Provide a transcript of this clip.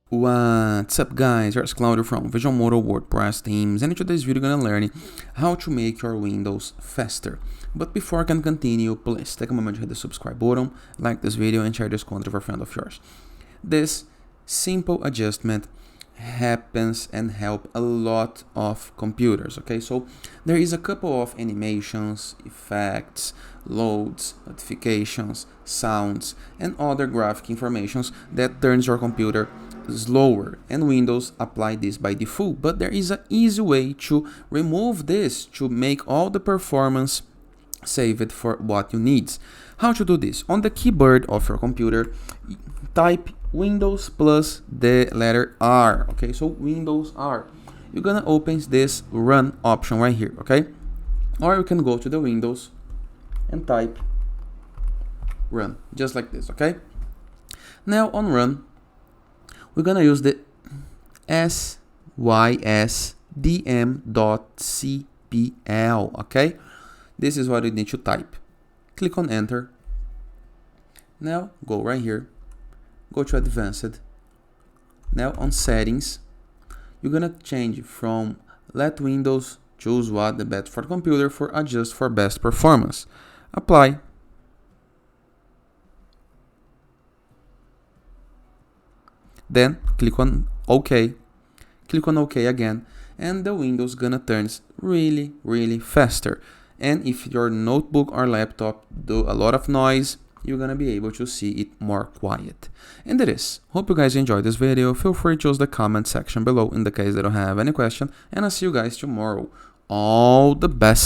What's up guys, here's Claudio from Visualmodo WordPress themes, and in today's video we're gonna learn how to make your windows faster. But before I can continue, please take a moment to hit the subscribe button, like this video and share this content with a friend of yours. This simple adjustment happens and help a lot of computers. Okay, so there is a couple of animations, effects, loads, notifications, sounds and other graphic informations that turns your computer slower, and Windows apply this by default, but there is an easy way to remove this to make all the performance saved for what you need. How to do this? On the keyboard of your computer, type Windows plus the letter R. Okay, so Windows R. You're gonna open this run option right here, okay? Or you can go to the Windows and type run, just like this, okay? Now on run, we're gonna use the sysdm.cpl, okay? This is what you need to type. Click on enter. Now go right here, go to advanced. Now on settings, you're gonna change from let Windows choose what the best for the computer for adjust for best performance. Apply. Then click on OK. Click on OK again, and the Windows gonna turn really faster. And if your notebook or laptop do a lot of noise, you're gonna be able to see it more quiet. And that is. Hope you guys enjoyed this video. Feel free to use the comment section below in the case they don't have any question, and I'll see you guys tomorrow. All the best.